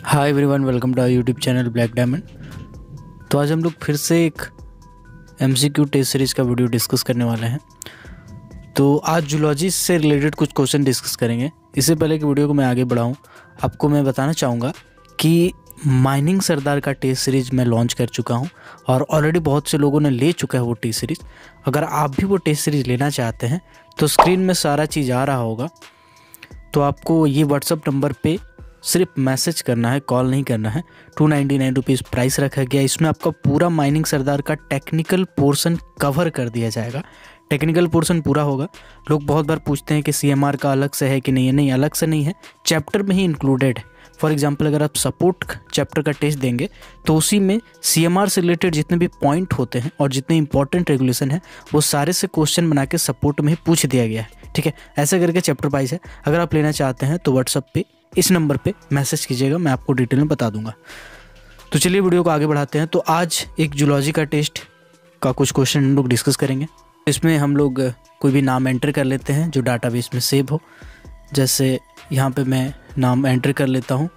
Hi everyone, welcome to our YouTube channel Black Diamond. तो आज हम लोग फिर से एक एमसीक्यू टेस्ट सीरीज़ का वीडियो डिस्कस करने वाले हैं। तो आज जूलॉजी से रिलेटेड कुछ क्वेश्चन डिस्कस करेंगे। इससे पहले कि वीडियो को मैं आगे बढ़ाऊं, आपको मैं बताना चाहूँगा कि माइनिंग सरदार का टेस्ट सीरीज़ मैं लॉन्च कर चुका हूं और ऑलरेडी बहुत से लोगों ने ले चुका है वो टेस्ट सीरीज़। अगर आप भी वो टेस्ट सीरीज़ लेना चाहते हैं तो स्क्रीन में सारा चीज़ आ रहा होगा। तो आपको ये व्हाट्सअप नंबर पे सिर्फ मैसेज करना है, कॉल नहीं करना है। 299 रुपीज़ प्राइस रखा गया। इसमें आपका पूरा माइनिंग सरदार का टेक्निकल पोर्शन कवर कर दिया जाएगा। टेक्निकल पोर्शन पूरा होगा। लोग बहुत बार पूछते हैं कि सीएमआर का अलग से है कि नहीं है। नहीं, अलग से नहीं है, चैप्टर में ही इंक्लूडेड है। फॉर एग्जांपल, अगर आप सपोर्ट चैप्टर का टेस्ट देंगे तो उसी में सीएमआर से रिलेटेड जितने भी पॉइंट होते हैं और जितने इंपॉर्टेंट रेगुलेशन है वो सारे से क्वेश्चन बना के सपोर्ट में ही पूछ दिया गया है। ठीक है, ऐसा करके चैप्टर वाइज है। अगर आप लेना चाहते हैं तो व्हाट्सअप पे इस नंबर पे मैसेज कीजिएगा, मैं आपको डिटेल में बता दूंगा। तो चलिए वीडियो को आगे बढ़ाते हैं। तो आज एक जूलॉजी का टेस्ट का कुछ क्वेश्चन हम लोग डिस्कस करेंगे। इसमें हम लोग कोई भी नाम एंटर कर लेते हैं जो डाटाबेस में सेव हो। जैसे यहाँ पे मैं नाम एंटर कर लेता हूँ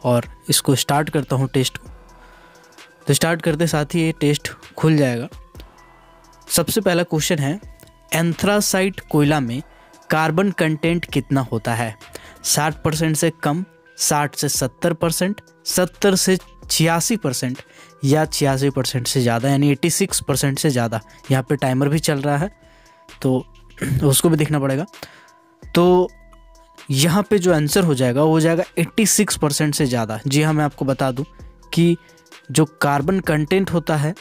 और इसको स्टार्ट करता हूँ टेस्ट को। तो स्टार्ट करते साथ ही ये टेस्ट खुल जाएगा। सबसे पहला क्वेश्चन है, एंथ्रासाइट कोयला में कार्बन कंटेंट कितना होता है? 60% से कम, 60 से 70%, 70 से 86% या 86% से ज़्यादा, यानी 86% से ज़्यादा। यहाँ पे टाइमर भी चल रहा है तो उसको भी देखना पड़ेगा। तो यहाँ पे जो आंसर हो जाएगा वो हो जाएगा 86% से ज़्यादा। जी हाँ, मैं आपको बता दूँ कि जो कार्बन कंटेंट होता है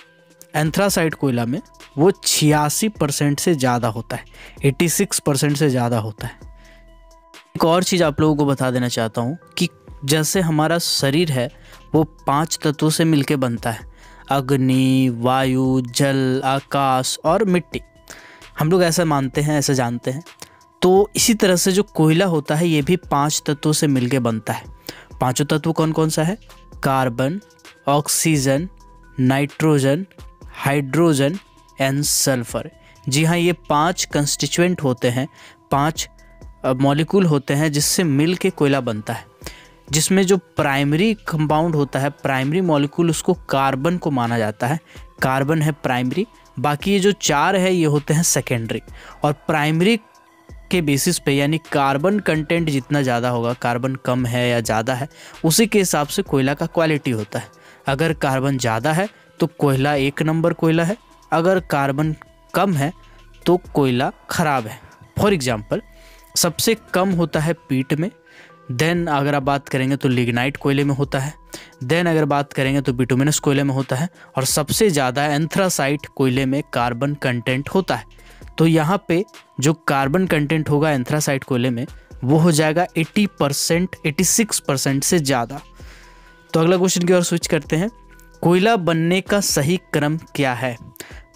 एंथ्रासाइट कोयला में वो 86% से ज़्यादा होता है, 86% से ज़्यादा होता है। एक और चीज़ आप लोगों को बता देना चाहता हूँ कि जैसे हमारा शरीर है वो 5 तत्वों से मिलके बनता है, अग्नि, वायु, जल, आकाश और मिट्टी। हम लोग ऐसा मानते हैं, ऐसा जानते हैं। तो इसी तरह से जो कोयला होता है ये भी 5 तत्वों से मिलके बनता है। पांचों तत्व कौन कौन सा है? Carbon, oxygen, nitrogen, hydrogen and sulphur. जी हाँ, ये 5 कंस्टिट्यूएंट होते हैं, 5 मॉलिक्यूल होते हैं जिससे मिल के कोयला बनता है। जिसमें जो प्राइमरी कंपाउंड होता है, प्राइमरी मॉलिक्यूल, उसको कार्बन को माना जाता है। कार्बन है प्राइमरी, बाकी ये जो 4 है ये होते हैं सेकेंडरी। और प्राइमरी के बेसिस पे, यानी कार्बन कंटेंट जितना ज़्यादा होगा, कार्बन कम है या ज़्यादा है, उसी के हिसाब से कोयला का क्वालिटी होता है। अगर कार्बन ज़्यादा है तो कोयला 1 नंबर कोयला है, अगर कार्बन कम है तो कोयला ख़राब है। फॉर एग्जांपल, सबसे कम होता है पीट में, देन अगर आप बात करेंगे तो लिग्नाइट कोयले में होता है, देन अगर बात करेंगे तो बिटुमिनस कोयले में होता है, और सबसे ज़्यादा एंथ्रासाइट कोयले में कार्बन कंटेंट होता है। तो यहाँ पे जो कार्बन कंटेंट होगा एंथ्रासाइट कोयले में वो हो जाएगा 80%, 86% से ज़्यादा। तो अगला क्वेश्चन की ओर स्विच करते हैं। कोयला बनने का सही क्रम क्या है?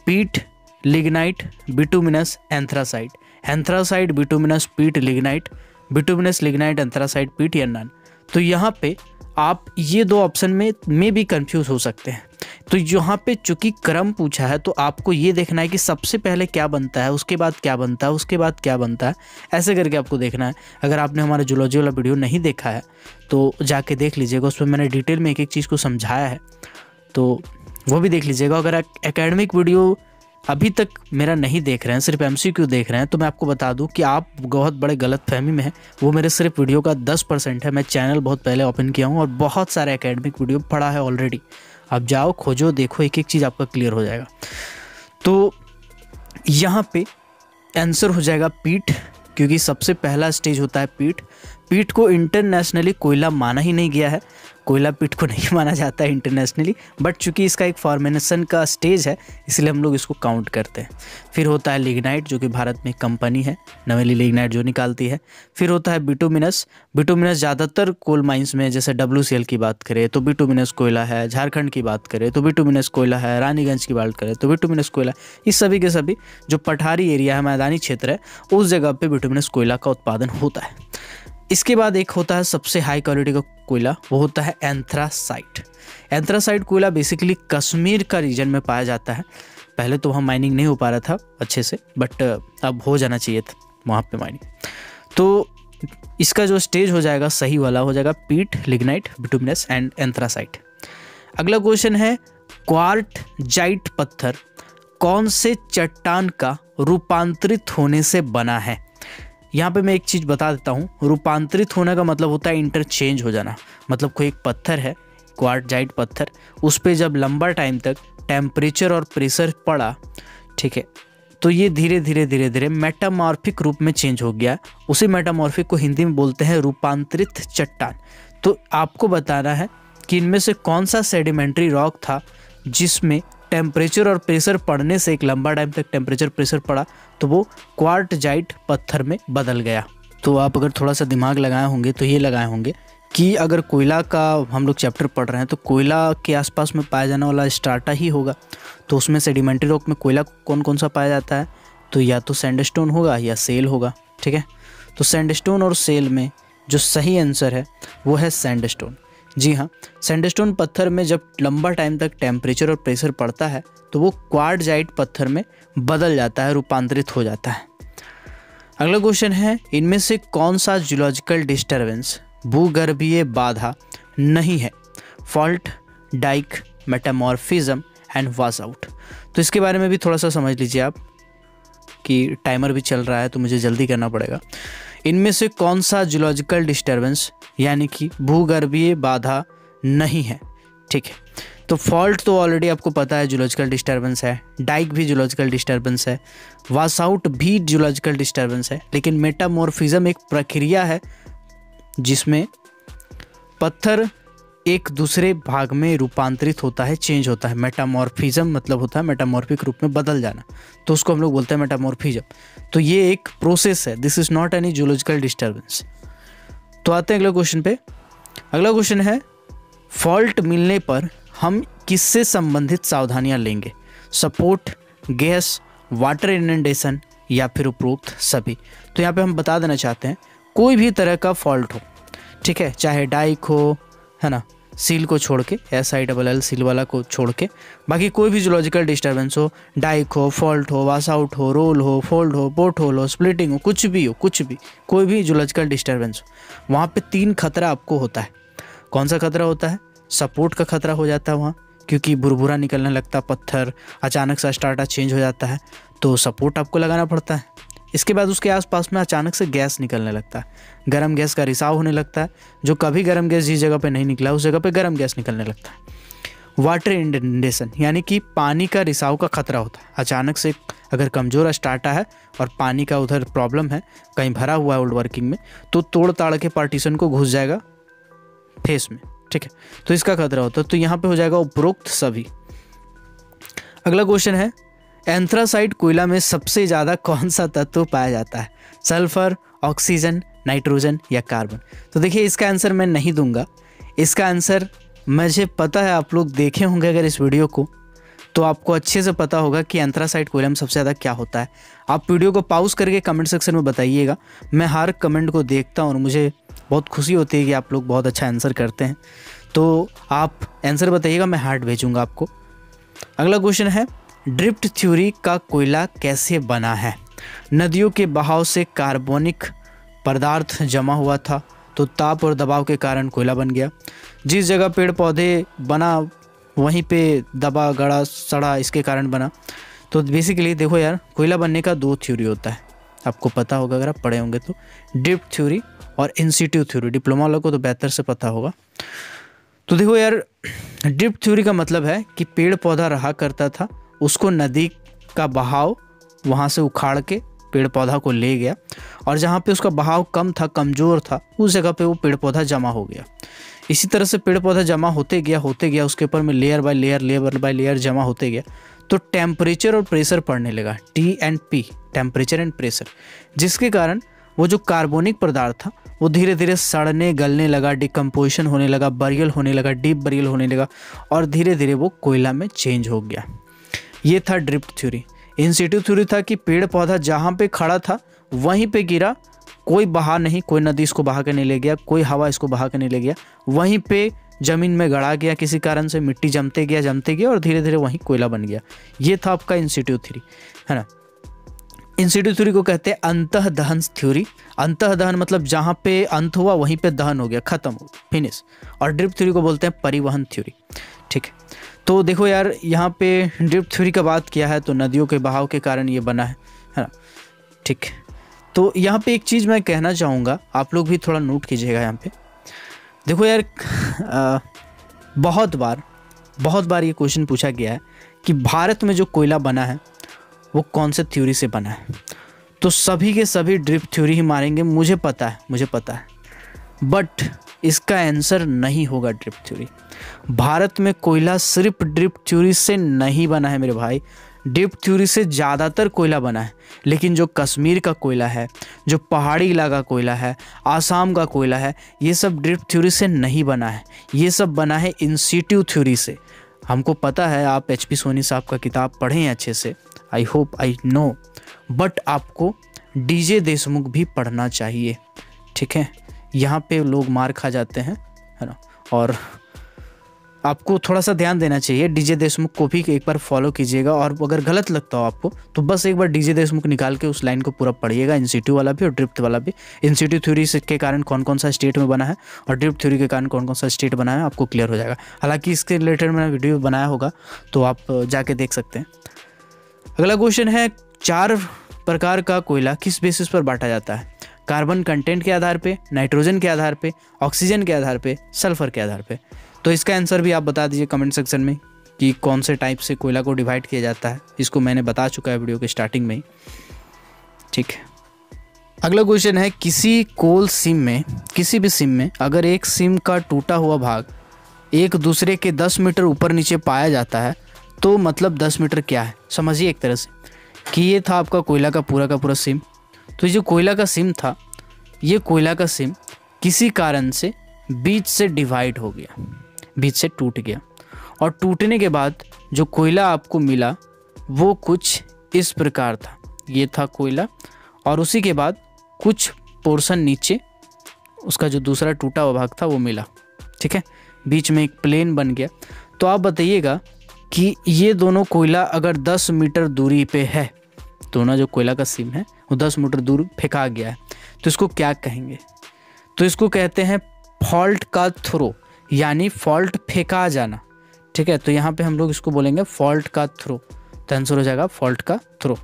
पीट, lignite, bituminous, anthracite. Anthracite, bituminous, पीट, लिग्नाइट, बिटुमिनस, लिग्नाइट, एंथ्रासाइट, पीट या नन। तो यहाँ पे आप ये 2 ऑप्शन में भी कंफ्यूज हो सकते हैं। तो यहाँ पे चूंकि क्रम पूछा है तो आपको ये देखना है कि सबसे पहले क्या बनता है, उसके बाद क्या बनता है, उसके बाद क्या बनता है, ऐसे करके आपको देखना है। अगर आपने हमारा जूलॉजी वाला वीडियो नहीं देखा है तो जाके देख लीजिएगा, उसमें मैंने डिटेल में एक एक चीज़ को समझाया है, तो वो भी देख लीजिएगा। अगर एकेडमिक वीडियो अभी तक मेरा नहीं देख रहे हैं, सिर्फ एमसीक्यू देख रहे हैं, तो मैं आपको बता दूं कि आप बहुत बड़े गलतफहमी में हैं। वो मेरे सिर्फ वीडियो का 10% है। मैं चैनल बहुत पहले ओपन किया हूं और बहुत सारे एकेडमिक वीडियो पढ़ा है ऑलरेडी। आप जाओ, खोजो, देखो, एक एक चीज़ आपका क्लियर हो जाएगा। तो यहाँ पे आंसर हो जाएगा पीट, क्योंकि सबसे पहला स्टेज होता है पीट। पीट को इंटरनेशनली कोयला माना ही नहीं गया है, कोयला पीट को नहीं माना जाता है इंटरनेशनली, बट चूंकि इसका एक फॉर्मेशन का स्टेज है इसलिए हम लोग इसको काउंट करते हैं। फिर होता है लिग्नाइट, जो कि भारत में कंपनी है नवेली लिग्नाइट जो निकालती है। फिर होता है बिटुमिनस। बिटुमिनस ज़्यादातर कोल माइंस में, जैसे WCL की बात करें तो बिटुमिनस कोयला है, झारखंड की बात करें तो बिटुमिनस कोयला है, रानीगंज की बात करें तो बिटुमिनस कोयला। इस सभी के सभी जो पठारी एरिया है, मैदानी क्षेत्र है, उस जगह पर बिटुमिनस कोयला का उत्पादन होता है। इसके बाद एक होता है सबसे हाई क्वालिटी का कोयला, वो होता है एंथ्रासाइट। एंथ्रासाइट कोयला बेसिकली कश्मीर का रीजन में पाया जाता है। पहले तो वहाँ माइनिंग नहीं हो पा रहा था अच्छे से, बट अब हो जाना चाहिए था वहाँ पे माइनिंग। तो इसका जो स्टेज हो जाएगा सही वाला हो जाएगा पीट, लिग्नाइट, बिटुमिनस एंड एंथ्रासाइट। अगला क्वेश्चन है क्वार्टजाइट पत्थर कौन से चट्टान का रूपांतरित होने से बना है। यहाँ पे मैं एक चीज़ बता देता हूँ, रूपांतरित होने का मतलब होता है इंटरचेंज हो जाना। मतलब कोई एक पत्थर है क्वार्टजाइट पत्थर, उस पर जब लंबा टाइम तक टेम्परेचर और प्रेशर पड़ा, ठीक है, तो ये धीरे धीरे धीरे धीरे मेटामॉर्फिक रूप में चेंज हो गया। उसी मेटामॉर्फिक को हिंदी में बोलते हैं रूपांतरित चट्टान। तो आपको बताना है कि इनमें से कौन सा सेडिमेंट्री रॉक था जिसमें टेम्परेचर और प्रेशर पड़ने से, एक लंबा टाइम तक टेम्परेचर प्रेशर पड़ा तो वो क्वार्टजाइट पत्थर में बदल गया। तो आप अगर थोड़ा सा दिमाग लगाए होंगे तो ये लगाए होंगे कि अगर कोयला का हम लोग चैप्टर पढ़ रहे हैं तो कोयला के आसपास में पाया जाने वाला स्ट्राटा ही होगा। तो उसमें सेडिमेंट्री रॉक में कोयला कौन कौन सा पाया जाता है, तो या तो सैंडस्टोन होगा या सेल होगा, ठीक है। तो सैंडस्टोन और सेल में जो सही आंसर है वो है सैंडस्टोन। जी हाँ, सैंडस्टोन पत्थर में जब लंबा टाइम तक टेम्परेचर और प्रेशर पड़ता है तो वो क्वार्टजाइट पत्थर में बदल जाता है, रूपांतरित हो जाता है। अगला क्वेश्चन है इनमें से कौन सा जियोलॉजिकल डिस्टर्बेंस भूगर्भीय बाधा नहीं है। Fault, dike, metamorphism and wash out. तो इसके बारे में भी थोड़ा सा समझ लीजिए आप कि टाइमर भी चल रहा है तो मुझे जल्दी करना पड़ेगा। इनमें से कौन सा जियोलॉजिकल डिस्टर्बेंस यानी कि भूगर्भीय बाधा नहीं है, ठीक है। तो फॉल्ट तो ऑलरेडी आपको पता है जियोलॉजिकल डिस्टर्बेंस है, डाइक भी जियोलॉजिकल डिस्टर्बेंस है, वॉश आउट भी जियोलॉजिकल डिस्टर्बेंस है। लेकिन मेटामॉर्फिज्म एक प्रक्रिया है जिसमें पत्थर एक दूसरे भाग में रूपांतरित होता है, चेंज होता है। मेटामॉर्फिज्म मतलब होता है मेटामॉर्फिक रूप में बदल जाना, तो उसको हम लोग बोलते हैं मेटामॉर्फिज्म। तो ये एक प्रोसेस है, this is not any geological disturbance. तो आते हैं अगले क्वेश्चन पे। अगला क्वेश्चन है फॉल्ट मिलने पर हम किससे संबंधित सावधानियां लेंगे। सपोर्ट, गैस, वाटर इनंडेशन या फिर उपरोक्त सभी। तो यहाँ पे हम बता देना चाहते हैं कोई भी तरह का फॉल्ट हो, ठीक है, चाहे डाइक हो, है ना, सील को छोड़ के, SILL सील वाला को छोड़ के, बाकी कोई भी जियोलॉजिकल डिस्टर्बेंस हो, डाइक हो, फॉल्ट हो, वाश आउट हो, रोल हो, फोल्ड हो, पोर्ट होल हो, स्प्लिटिंग हो, कुछ भी हो, कुछ भी, कोई भी जियोलॉजिकल डिस्टर्बेंस हो, वहाँ पे 3 खतरा आपको होता है। कौन सा खतरा होता है? सपोर्ट का खतरा हो जाता है वहाँ, क्योंकि बुरबुरा निकलने लगता, पत्थर अचानक से स्टार्टा चेंज हो जाता है तो सपोर्ट आपको लगाना पड़ता है। इसके बाद उसके आसपास में अचानक से गैस निकलने लगता है, गर्म गैस का रिसाव होने लगता है, जो कभी गर्म गैस जिस जगह पे नहीं निकला उस जगह पे गर्म गैस निकलने लगता है। वाटर इनंडेशन यानी कि पानी का रिसाव का खतरा होता है। अचानक से अगर कमज़ोर स्टार्टा है और पानी का उधर प्रॉब्लम है, कहीं भरा हुआ है ओल्ड वर्किंग में, तो तोड़ ताड़ के पार्टीशन को घुस जाएगा फेस में, ठीक है, तो इसका खतरा होता है। तो यहाँ पे हो जाएगा उपरोक्त सभी। अगला क्वेश्चन है एंथ्रासाइट कोयला में सबसे ज़्यादा कौन सा तत्व पाया जाता है। सल्फर, ऑक्सीजन, नाइट्रोजन या कार्बन। तो देखिए इसका आंसर मैं नहीं दूंगा, इसका आंसर मुझे पता है, आप लोग देखे होंगे अगर इस वीडियो को तो आपको अच्छे से पता होगा कि एंथ्रासाइट कोयला में सबसे ज़्यादा क्या होता है। आप वीडियो को पॉज करके कमेंट सेक्शन में बताइएगा, मैं हर कमेंट को देखता हूँ और मुझे बहुत खुशी होती है कि आप लोग बहुत अच्छा आंसर करते हैं। तो आप आंसर बताइएगा, मैं हार्ट भेजूँगा आपको। अगला क्वेश्चन है ड्रिफ्ट थ्योरी का कोयला कैसे बना है। नदियों के बहाव से कार्बनिक पदार्थ जमा हुआ था तो ताप और दबाव के कारण कोयला बन गया। जिस जगह पेड़ पौधे बना वहीं पे दबा गड़ा सड़ा इसके कारण बना। तो बेसिकली देखो यार, कोयला बनने का 2 थ्योरी होता है, आपको पता होगा अगर आप पढ़े होंगे तो, ड्रिफ्ट थ्योरी और इंसिट्यू थ्योरी। डिप्लोमा वालों को तो बेहतर से पता होगा। तो देखो यार, ड्रिफ्ट थ्योरी का मतलब है कि पेड़ पौधा रहा करता था, उसको नदी का बहाव वहाँ से उखाड़ के पेड़ पौधा को ले गया और जहाँ पे उसका बहाव कम था, कमज़ोर था, उस जगह पे वो पेड़ पौधा जमा हो गया। इसी तरह से पेड़ पौधा जमा होते गया उसके ऊपर में लेयर बाय लेयर जमा होते गया तो टेम्परेचर और प्रेशर पड़ने लगा, T&P, टेम्परेचर एंड प्रेशर, जिसके कारण वो जो कार्बनिक पदार्थ था वो धीरे धीरे सड़ने गलने लगा, डिकम्पोजिशन होने लगा, बरियल होने लगा, डीप बरियल होने लगा और धीरे धीरे वो कोयला में चेंज हो गया। ये था ड्रिफ्ट थ्योरी। इंसिट्यू थ्योरी था कि पेड़ पौधा जहाँ पे खड़ा था वहीं पे गिरा, कोई बहा नहीं, कोई नदी इसको बहा के नहीं ले गया, कोई हवा इसको बहा के नहीं ले गया, वहीं पे ज़मीन में गड़ा गया, किसी कारण से मिट्टी जमते गया और धीरे धीरे वहीं कोयला बन गया। ये था आपका इंसिट्यू थ्योरी, है ना। इन सिटू थ्योरी को कहते हैं अंतः दहन थ्योरी। अंतः दहन मतलब जहाँ पे अंत हुआ वहीं पे दहन हो गया, खत्म हो गया, फिनिश। और ड्रिप थ्योरी को बोलते हैं परिवहन थ्योरी। ठीक है, तो देखो यार यहाँ पे ड्रिप थ्योरी का बात किया है तो नदियों के बहाव के कारण ये बना है ना। ठीक है, तो यहाँ पे एक चीज़ मैं कहना चाहूँगा, आप लोग भी थोड़ा नोट कीजिएगा यहाँ पे। देखो यार बहुत बार ये क्वेश्चन पूछा गया है कि भारत में जो कोयला बना है वो कौन से थ्योरी से बना है। तो सभी के सभी ड्रिप थ्योरी ही मारेंगे, मुझे पता है, बट इसका आंसर नहीं होगा ड्रिप थ्योरी। भारत में कोयला सिर्फ ड्रिप थ्योरी से नहीं बना है मेरे भाई, ड्रिप थ्योरी से ज़्यादातर कोयला बना है। लेकिन जो कश्मीर का कोयला है, जो पहाड़ी इलाका कोयला है, आसाम का कोयला है, ये सब ड्रिप थ्योरी से नहीं बना है, ये सब बना है इन सिटू थ्योरी से। हमको पता है आप HP सोनी साहब का किताब पढ़े हैं अच्छे से, I hope I know, but आपको DJ देशमुख भी पढ़ना चाहिए। ठीक है, यहाँ पे लोग मार खा जाते हैं, है ना, और आपको थोड़ा सा ध्यान देना चाहिए। DJ देशमुख को भी एक बार फॉलो कीजिएगा, और अगर गलत लगता हो आपको तो बस एक बार DJ देशमुख निकाल के उस लाइन को पूरा पढ़िएगा, इन सिटू वाला भी और ड्रिप वाला भी। इन सिटू थ्योरी के कारण कौन कौन सा स्टेट में बना है और ड्रिप थ्योरी के कारण कौन कौन सा स्टेट बना है आपको क्लियर हो जाएगा। हालांकि इसके रिलेटेड मैंने वीडियो बनाया होगा तो आप जाके देख सकते हैं। अगला क्वेश्चन है, 4 प्रकार का कोयला किस बेसिस पर बांटा जाता है? कार्बन कंटेंट के आधार पे, नाइट्रोजन के आधार पे, ऑक्सीजन के आधार पे, सल्फर के आधार पे। तो इसका आंसर भी आप बता दीजिए कमेंट सेक्शन में कि कौन से टाइप से कोयला को डिवाइड किया जाता है। इसको मैंने बता चुका है वीडियो के स्टार्टिंग में ही। ठीक है, अगला क्वेश्चन है, किसी कोल सिम में, किसी भी सिम में अगर एक सिम का टूटा हुआ भाग एक दूसरे के 10 मीटर ऊपर नीचे पाया जाता है तो मतलब 10 मीटर क्या है? समझिए एक तरह से कि ये था आपका कोयला का पूरा सिम। तो ये जो कोयला का सिम था, ये कोयला का सिम किसी कारण से बीच से डिवाइड हो गया, बीच से टूट गया, और टूटने के बाद जो कोयला आपको मिला वो कुछ इस प्रकार था। ये था कोयला, और उसी के बाद कुछ पोर्शन नीचे उसका जो दूसरा टूटा हुआ भाग था वो मिला। ठीक है, बीच में एक प्लेन बन गया। तो आप बताइएगा कि ये दोनों कोयला अगर 10 मीटर दूरी पे है, दोनों जो कोयला का सिम है वो 10 मीटर दूर फेंका गया है, तो इसको क्या कहेंगे? तो इसको कहते हैं फॉल्ट का थ्रो, यानी फॉल्ट फेंका जाना। ठीक है, तो यहाँ पे हम लोग इसको बोलेंगे फॉल्ट का थ्रो। तो आंसर हो जाएगा फॉल्ट का थ्रो।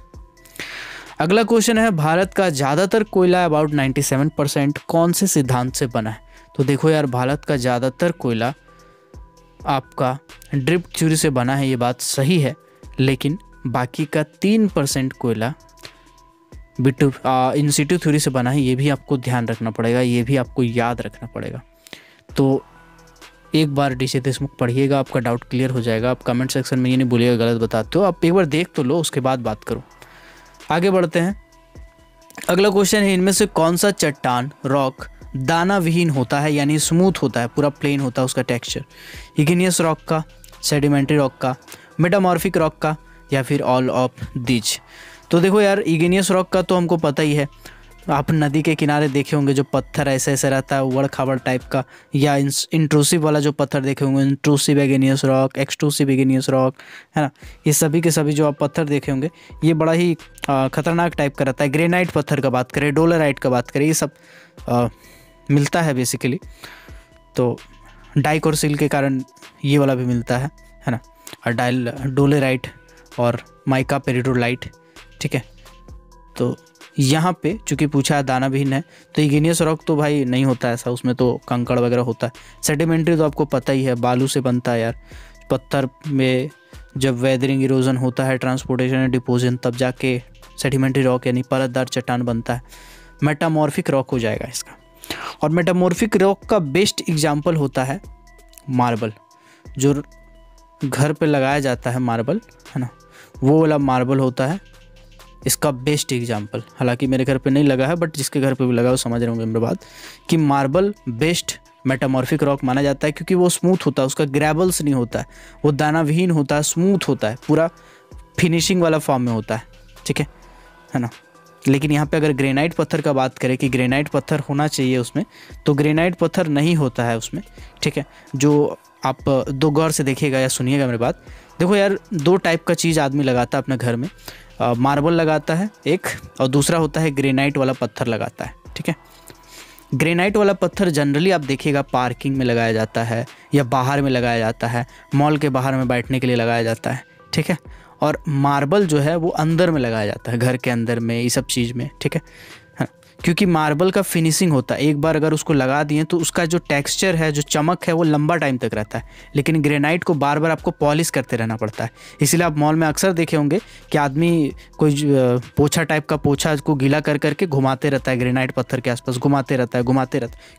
अगला क्वेश्चन है, भारत का ज़्यादातर कोयला अबाउट 97% कौन से सिद्धांत से बना है? तो देखो यार, भारत का ज़्यादातर कोयला आपका ड्रिप थ्योरी से बना है, ये बात सही है, लेकिन बाकी का 3% कोयला इन सिटू थ्योरी से बना है। ये भी आपको ध्यान रखना पड़ेगा, ये भी आपको याद रखना पड़ेगा। तो एक बार DJ देशमुख पढ़िएगा, आपका डाउट क्लियर हो जाएगा। आप कमेंट सेक्शन में ये नहीं बोलिएगा गलत बताते हो, आप एक बार देख तो लो, उसके बाद बात करो। आगे बढ़ते हैं। अगला क्वेश्चन है, इनमें से कौन सा चट्टान रॉक दाना विहीन होता है, यानी स्मूथ होता है, पूरा प्लेन होता है उसका टेक्सचर? इग्नियस रॉक का, सेडिमेंट्री रॉक का, मेटामॉर्फिक रॉक का, या फिर ऑल ऑफ दीज? तो देखो यार, इग्नियस रॉक का तो हमको पता ही है, आप नदी के किनारे देखे होंगे जो पत्थर ऐसे ऐसे रहता है उबड़ खाबड़ टाइप का, या इंट्रूसिव वाला जो पत्थर देखे होंगे, intrusive igneous rock, extrusive igneous rock, है ना। ये सभी के सभी जो आप पत्थर देखे होंगे ये बड़ा ही खतरनाक टाइप का रहता है। ग्रेनाइट पत्थर का बात करें, डोलेराइट का बात करें, ये सब मिलता है बेसिकली। तो डाइकोरसिल के कारण ये वाला भी मिलता है ना, और डोलेराइट और माइका पेरिडोलाइट। ठीक है, तो यहाँ पे चूँकि पूछा है दाना विहीन है, तो इग्नियस रॉक तो भाई नहीं होता ऐसा, उसमें तो कंकड़ वगैरह होता है। सेडिमेंट्री तो आपको पता ही है, बालू से बनता है यार। पत्थर में जब वेदरिंग इरोजन होता है, ट्रांसपोर्टेशन एंड डिपोजन, तब जाके सेडिमेंट्री रॉक यानी परतदार चट्टान बनता है। मेटामॉर्फिक रॉक हो जाएगा इसका। और मेटामॉर्फिक रॉक का बेस्ट एग्जाम्पल होता है मार्बल, जो घर पे लगाया जाता है मार्बल, है ना, वो वाला मार्बल होता है इसका बेस्ट एग्जाम्पल। हालांकि मेरे घर पे नहीं लगा है, बट जिसके घर पे भी लगा वो समझ रहे होंगे मेरी बात, कि मार्बल बेस्ट मेटामॉर्फिक रॉक माना जाता है, क्योंकि वो स्मूथ होता है, उसका ग्रेबल्स नहीं होता है, वो दाना विहीन होता है, स्मूथ होता है, पूरा फिनिशिंग वाला फॉर्म में होता है। ठीक है ना। लेकिन यहाँ पे अगर ग्रेनाइट पत्थर का बात करें कि ग्रेनाइट पत्थर होना चाहिए उसमें, तो ग्रेनाइट पत्थर नहीं होता है उसमें। ठीक है, जो आप दो गौर से देखिएगा या सुनिएगा मेरी बात। देखो यार, 2 टाइप का चीज़ आदमी लगाता है अपने घर में, मार्बल लगाता है एक, और दूसरा होता है ग्रेनाइट वाला पत्थर लगाता है। ठीक है, ग्रेनाइट वाला पत्थर जनरली आप देखिएगा पार्किंग में लगाया जाता है या बाहर में लगाया जाता है, मॉल के बाहर में बैठने के लिए लगाया जाता है। ठीक है, और मार्बल जो है वो अंदर में लगाया जाता है, घर के अंदर में, ये सब चीज़ में। ठीक है, हाँ, क्योंकि मार्बल का फिनिशिंग होता है, एक बार अगर उसको लगा दिए तो उसका जो टेक्सचर है, जो चमक है, वो लंबा टाइम तक रहता है। लेकिन ग्रेनाइट को बार बार आपको पॉलिश करते रहना पड़ता है। इसीलिए आप मॉल में अक्सर देखे होंगे कि आदमी कोई पोछा टाइप का पोछा को गीला कर करके घुमाते रहता है, ग्रेनाइट पत्थर के आसपास घुमाते रहता है,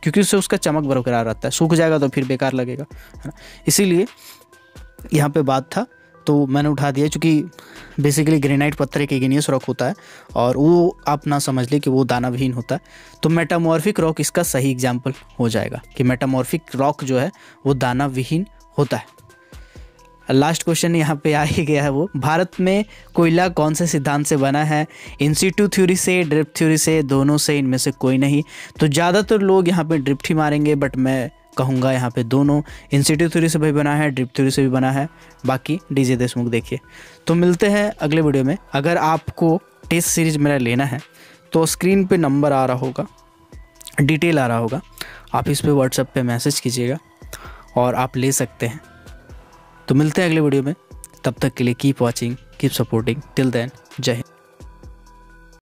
क्योंकि उससे उसका चमक बरकरार रहता है। सूख जाएगा तो फिर बेकार लगेगा, है ना। इसीलिए यहाँ पे बात था तो मैंने उठा दिया, क्योंकि बेसिकली ग्रेनाइट पत्थर एक इग्नियस रॉक होता है और वो आप ना समझ ले कि वो दाना विहीन होता है। तो मेटामॉर्फिक रॉक इसका सही एग्जाम्पल हो जाएगा कि मेटामॉर्फिक रॉक जो है वो दाना विहीन होता है। लास्ट क्वेश्चन यहाँ पे आ ही गया है, वो भारत में कोयला कौन से सिद्धांत से बना है? इंसिटू थ्योरी से, ड्रिफ्ट थ्योरी से, दोनों से, इनमें से कोई नहीं। तो ज़्यादातर लोग यहाँ पे ड्रिफ्ट ही मारेंगे, बट मैं कहूँगा यहाँ पे दोनों, इंसिटू थ्योरी से भी बना है, ड्रिफ्ट थ्योरी से भी बना है। बाकी डीजे देशमुख देखिए। तो मिलते हैं अगले वीडियो में। अगर आपको टेस्ट सीरीज मेरा लेना है तो स्क्रीन पे नंबर आ रहा होगा, डिटेल आ रहा होगा, आप इस पे व्हाट्सएप पे मैसेज कीजिएगा और आप ले सकते हैं। तो मिलते हैं अगले वीडियो में, तब तक के लिए keep watching, keep supporting, till then जय हिंद।